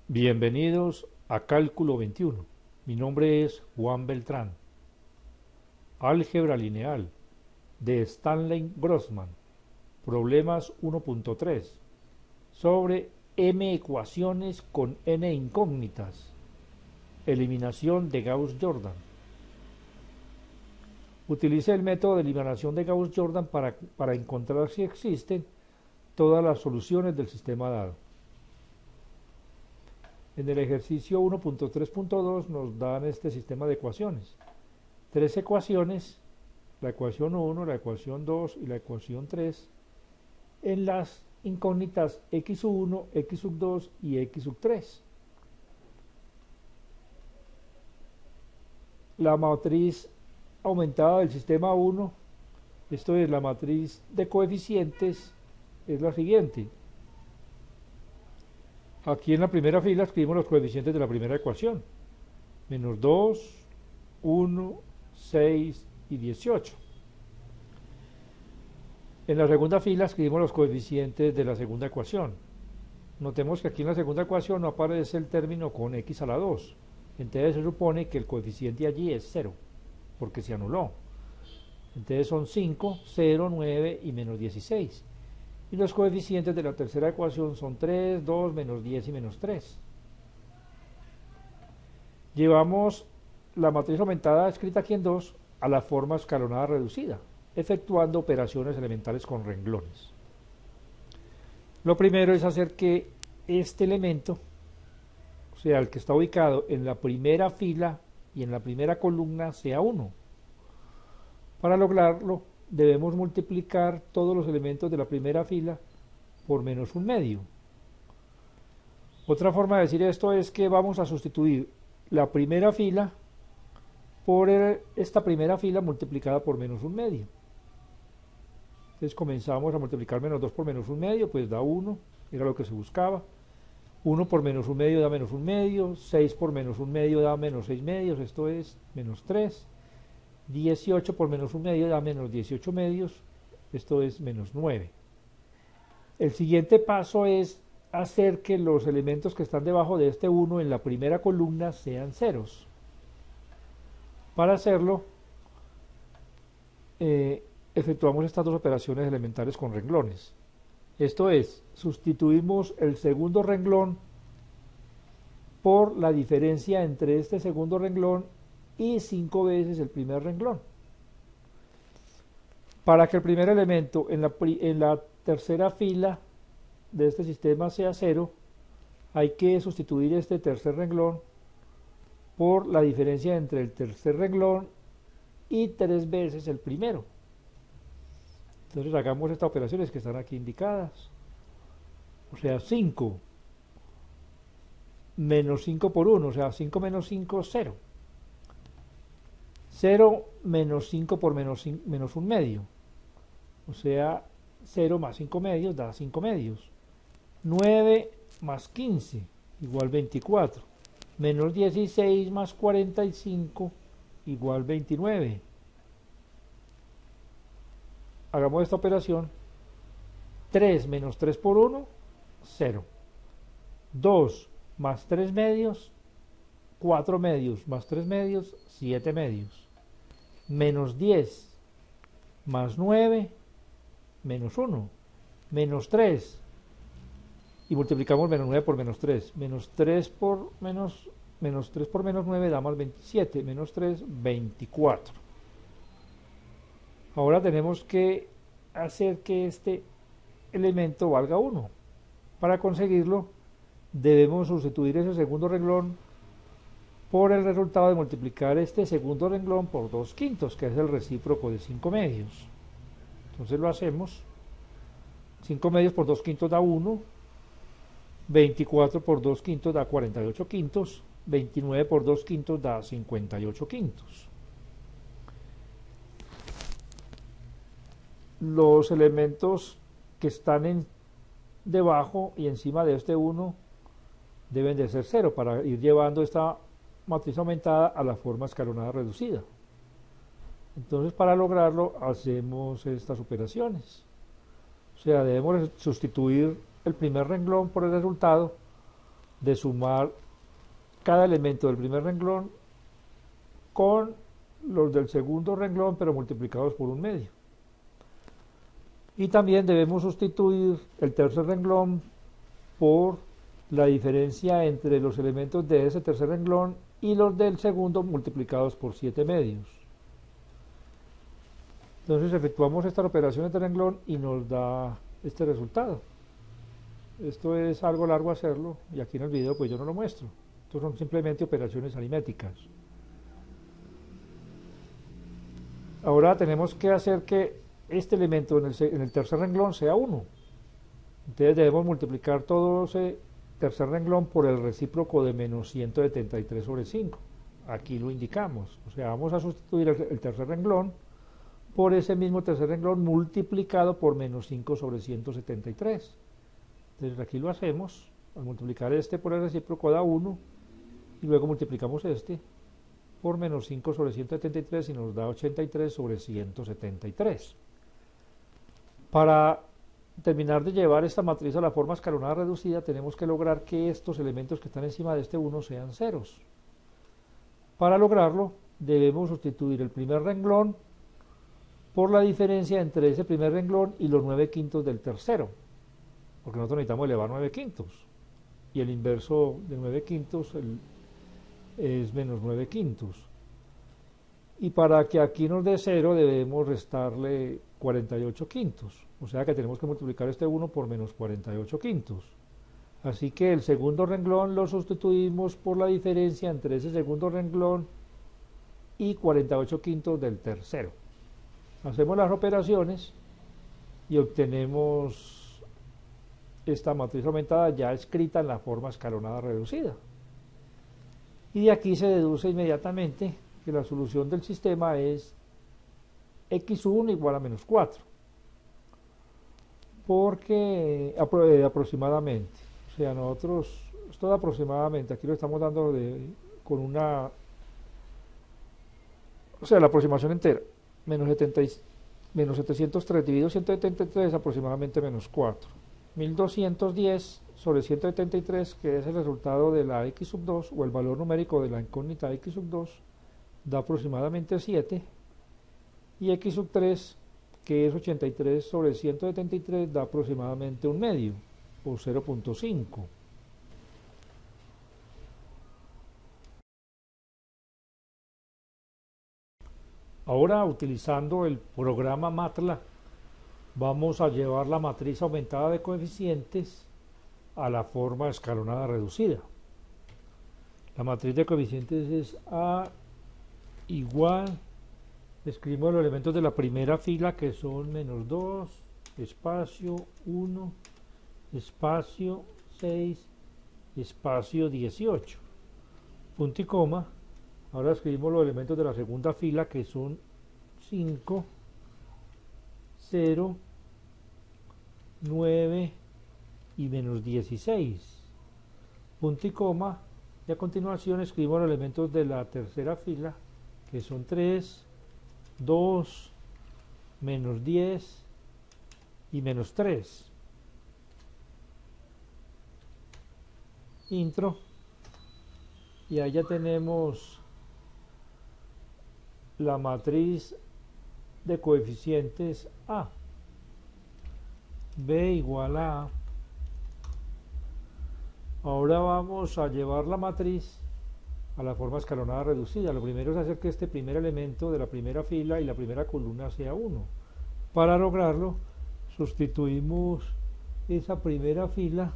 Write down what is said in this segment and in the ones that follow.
Bienvenidos a Cálculo 21. Mi nombre es Juan Beltrán. Álgebra lineal de Stanley Grossman. Problemas 1.3 sobre m ecuaciones con n incógnitas. Eliminación de Gauss-Jordan. Utilice el método de eliminación de Gauss-Jordan para encontrar si existen todas las soluciones del sistema dado. En el ejercicio 1.3.2 nos dan este sistema de ecuaciones. Tres ecuaciones, la ecuación 1, la ecuación 2 y la ecuación 3, en las incógnitas x1, x2 y x3. La matriz aumentada del sistema 1, esto es la matriz de coeficientes, es la siguiente. Aquí en la primera fila escribimos los coeficientes de la primera ecuación. Menos 2, 1, 6 y 18. En la segunda fila escribimos los coeficientes de la segunda ecuación. Notemos que aquí en la segunda ecuación no aparece el término con x a la 2. Entonces se supone que el coeficiente allí es 0, porque se anuló. Entonces son 5, 0, 9 y menos 16. Y los coeficientes de la tercera ecuación son 3, 2, menos 10 y menos 3. Llevamos la matriz aumentada escrita aquí en 2 a la forma escalonada reducida, efectuando operaciones elementales con renglones. Lo primero es hacer que este elemento, o sea, el que está ubicado en la primera fila y en la primera columna, sea 1. Para lograrlo, debemos multiplicar todos los elementos de la primera fila por menos un medio. Otra forma de decir esto es que vamos a sustituir la primera fila por esta primera fila multiplicada por menos un medio. Entonces comenzamos a multiplicar menos 2 por menos un medio, pues da 1, era lo que se buscaba. 1 por menos un medio da menos un medio, 6 por menos un medio da menos 6 medios, esto es menos 3. 18 por menos un medio da menos 18 medios, esto es menos 9. El siguiente paso es hacer que los elementos que están debajo de este 1 en la primera columna sean ceros. Para hacerlo, efectuamos estas dos operaciones elementales con renglones. Esto es, sustituimos el segundo renglón por la diferencia entre este segundo renglón y 5 veces el primer renglón. Para que el primer elemento en la tercera fila de este sistema sea 0, hay que sustituir este tercer renglón por la diferencia entre el tercer renglón y 3 veces el primero. Entonces hagamos estas operaciones que están aquí indicadas. O sea, 5 menos 5 por 1, o sea, 5 menos 5, 0. 0 menos 5 por menos un medio, o sea, 0 más 5 medios da 5 medios. 9 más 15 igual 24. Menos 16 más 45 igual 29. Hagamos esta operación. 3 menos 3 por 1, 0. 2 más 3 medios, 4 medios más 3 medios, 7 medios. Menos 10 más 9, menos 1. Menos 3. Y multiplicamos menos 9 por menos 3. Menos 3 por menos 9 da más 27. Menos 3, 24. Ahora tenemos que hacer que este elemento valga 1. Para conseguirlo, debemos sustituir ese segundo renglón por el resultado de multiplicar este segundo renglón por 2 quintos, que es el recíproco de 5 medios. Entonces lo hacemos. 5 medios por 2 quintos da 1. 24 por 2 quintos da 48 quintos. 29 por 2 quintos da 58 quintos. Los elementos que están debajo y encima de este 1 deben de ser 0 para ir llevando esta matriz aumentada a la forma escalonada reducida. Entonces, para lograrlo, hacemos estas operaciones. O sea, debemos sustituir el primer renglón por el resultado de sumar cada elemento del primer renglón con los del segundo renglón, pero multiplicados por un medio. Y también debemos sustituir el tercer renglón por la diferencia entre los elementos de ese tercer renglón y los del segundo multiplicados por 7 medios. Entonces efectuamos estas operaciones de renglón y nos da este resultado. Esto es algo largo hacerlo y aquí en el video pues yo no lo muestro. Estos son simplemente operaciones aritméticas. Ahora tenemos que hacer que este elemento en el tercer renglón sea 1. Entonces debemos multiplicar todo ese tercer renglón por el recíproco de menos 173 sobre 5. Aquí lo indicamos. O sea, vamos a sustituir el tercer renglón por ese mismo tercer renglón multiplicado por menos 5 sobre 173. Entonces aquí lo hacemos. Al multiplicar este por el recíproco da 1 y luego multiplicamos este por menos 5 sobre 173 y nos da 83 sobre 173. Para terminar de llevar esta matriz a la forma escalonada reducida, tenemos que lograr que estos elementos que están encima de este 1 sean ceros. Para lograrlo, debemos sustituir el primer renglón por la diferencia entre ese primer renglón y los 9 quintos del tercero, porque nosotros necesitamos elevar 9 quintos, y el inverso de 9 quintos es menos 9 quintos. Y para que aquí nos dé 0 debemos restarle 48 quintos, o sea que tenemos que multiplicar este 1 por menos 48 quintos. Así que el segundo renglón lo sustituimos por la diferencia entre ese segundo renglón y 48 quintos del tercero. Hacemos las operaciones y obtenemos esta matriz aumentada ya escrita en la forma escalonada reducida. Y de aquí se deduce inmediatamente que la solución del sistema es x1 igual a menos 4. Porque aproximadamente, o sea, nosotros, esto da aproximadamente, aquí lo estamos dando con una, o sea, la aproximación entera, menos 703 dividido 173 aproximadamente menos 4. 1210 sobre 173, que es el resultado de la x sub 2, o el valor numérico de la incógnita x sub 2, da aproximadamente 7, y x sub 3, que es 83 sobre 173, da aproximadamente un medio, o 0.5. Ahora, utilizando el programa MATLAB, vamos a llevar la matriz aumentada de coeficientes a la forma escalonada reducida. La matriz de coeficientes es A igual, escribimos los elementos de la primera fila que son menos 2, espacio 1, espacio 6, espacio 18, punto y coma. Ahora escribimos los elementos de la segunda fila que son 5, 0, 9 y menos 16, punto y coma, y a continuación escribimos los elementos de la tercera fila que son 3, 2, menos 10 y menos 3. Intro, y ahí ya tenemos la matriz de coeficientes A. B igual a A. Ahora vamos a llevar la matriz a la forma escalonada reducida. Lo primero es hacer que este primer elemento de la primera fila y la primera columna sea 1. Para lograrlo, sustituimos esa primera fila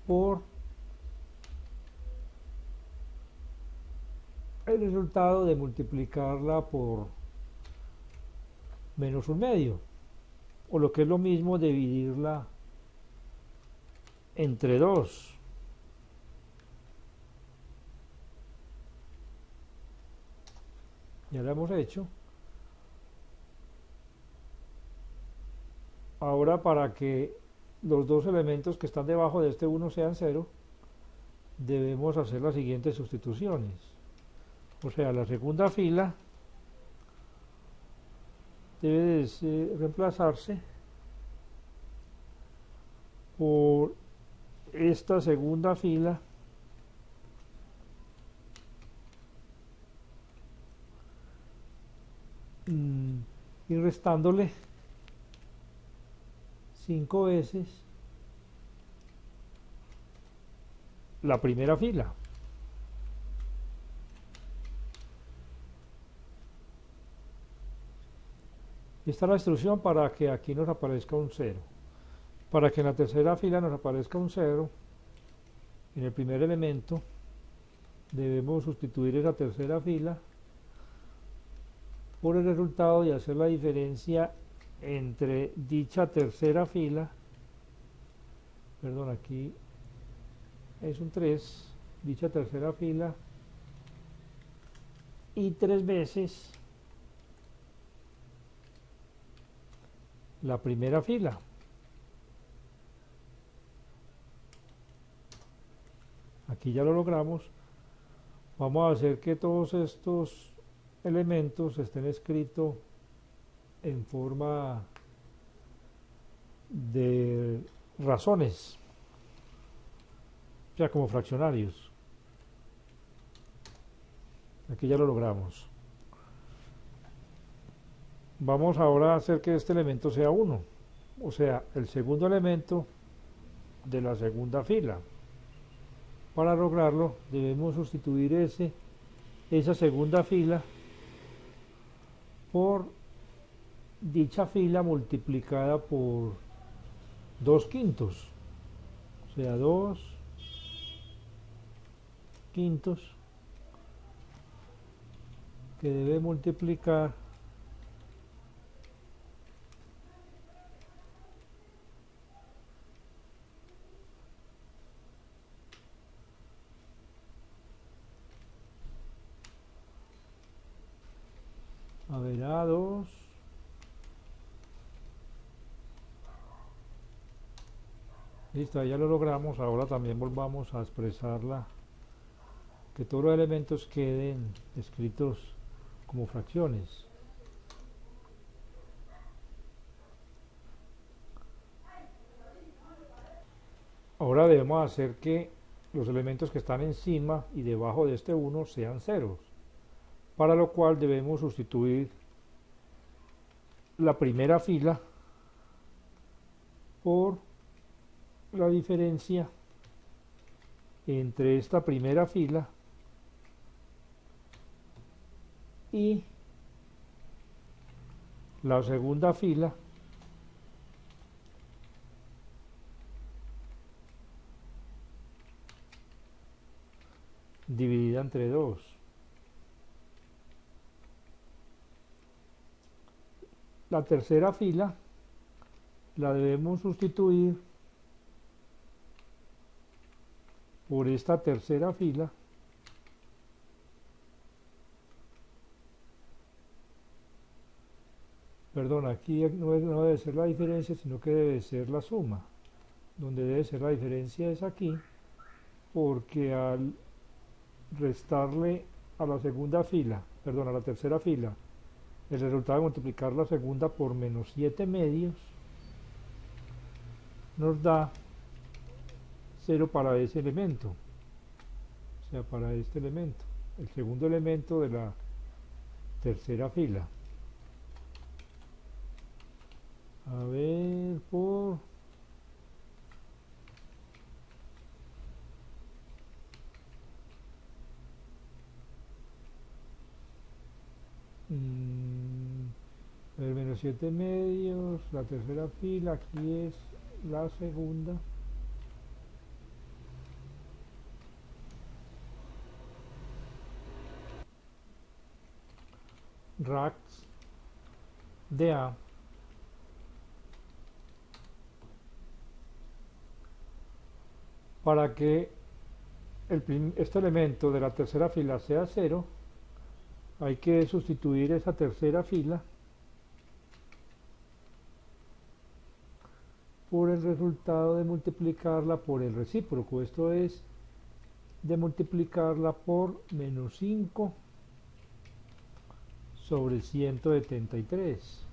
por el resultado de multiplicarla por menos un medio, o lo que es lo mismo, dividirla entre 2. Ya lo hemos hecho. Ahora, para que los dos elementos que están debajo de este 1 sean 0, debemos hacer las siguientes sustituciones. O sea, la segunda fila debe de reemplazarse por esta segunda fila y restándole 5 veces la primera fila. Esta es la instrucción para que aquí nos aparezca un 0. Para que en la tercera fila nos aparezca un 0, en el primer elemento debemos sustituir esa tercera fila por el resultado y hacer la diferencia entre dicha tercera fila, perdón, aquí es un 3, dicha tercera fila, y 3 veces la primera fila. Aquí ya lo logramos. Vamos a hacer que todos estos elementos estén escritos en forma de razones, o sea, como fraccionarios. Aquí ya lo logramos. Vamos ahora a hacer que este elemento sea 1, o sea, el segundo elemento de la segunda fila. Para lograrlo debemos sustituir esa segunda fila por dicha fila multiplicada por 2/5, o sea, 2/5 que debe multiplicar a ver, A2 listo, ya lo logramos. Ahora también volvamos a expresarla, que todos los elementos queden escritos como fracciones. Ahora debemos hacer que los elementos que están encima y debajo de este 1 sean ceros, para lo cual debemos sustituir la primera fila por la diferencia entre esta primera fila y la segunda fila dividida entre 2. La tercera fila la debemos sustituir por esta tercera fila perdón, aquí no debe ser la diferencia, sino que debe ser la suma. Donde debe ser la diferencia es aquí, porque al restarle a la segunda fila, perdón, a la tercera fila, el resultado de multiplicar la segunda por menos 7/2 nos da 0 para ese elemento, o sea, para este elemento, el segundo elemento de la tercera fila. A ver, por a ver, menos 7/2, la tercera fila, aquí es la segunda. Rax de A para que este elemento de la tercera fila sea 0, hay que sustituir esa tercera fila por el resultado de multiplicarla por el recíproco, esto es de multiplicarla por menos 5 sobre 173.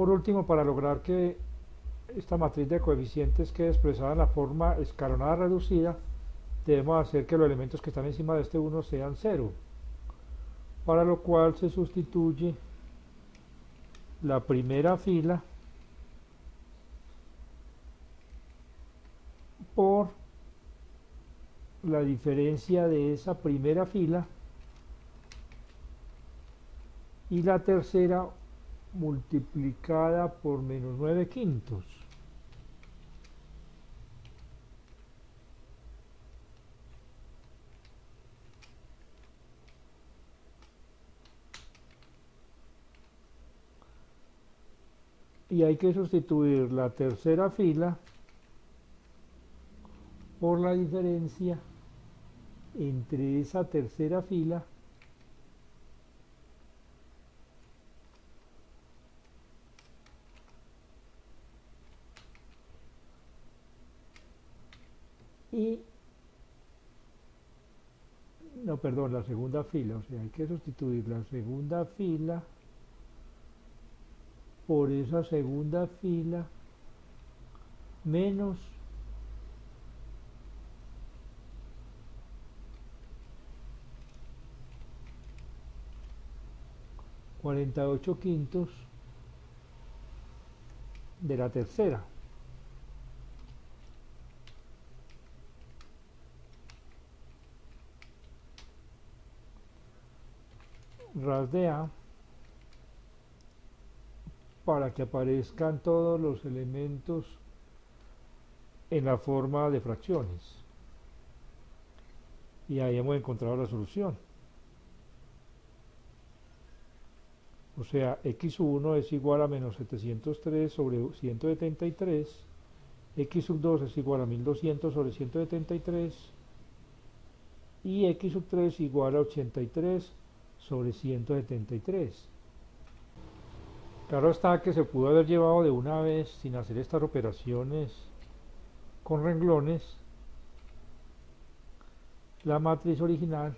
Por último, para lograr que esta matriz de coeficientes quede expresada en la forma escalonada reducida, debemos hacer que los elementos que están encima de este 1 sean 0, para lo cual se sustituye la primera fila por la diferencia de esa primera fila y la tercera multiplicada por menos 9/5. Y hay que sustituir la tercera fila por la diferencia entre esa tercera fila y no, perdón, la segunda fila, o sea, hay que sustituir la segunda fila por esa segunda fila menos (48/5) de la tercera. Ras de A para que aparezcan todos los elementos en la forma de fracciones. Y ahí hemos encontrado la solución. O sea, x1 es igual a menos 703 sobre 173, x2 es igual a 1200 sobre 173 y x3 igual a 83 sobre 173. Claro está que se pudo haber llevado de una vez sin hacer estas operaciones con renglones la matriz original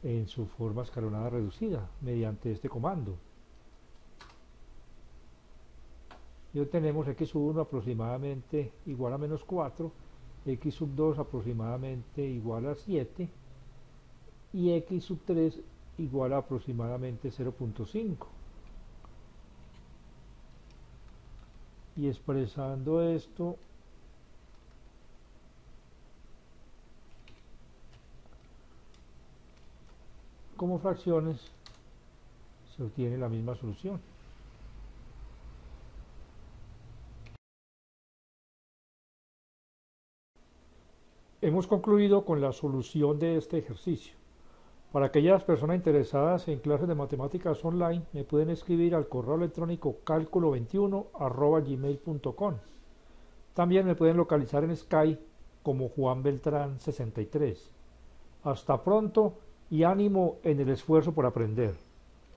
en su forma escalonada reducida mediante este comando. Y obtenemos x1 aproximadamente igual a menos 4, x2 aproximadamente igual a 7 y x3 igual a aproximadamente 0.5. Y expresando esto como fracciones se obtiene la misma solución. Hemos concluido con la solución de este ejercicio. Para aquellas personas interesadas en clases de matemáticas online, me pueden escribir al correo electrónico calculo21@gmail.com. También me pueden localizar en Skype como Juan Beltrán 63. Hasta pronto y ánimo en el esfuerzo por aprender.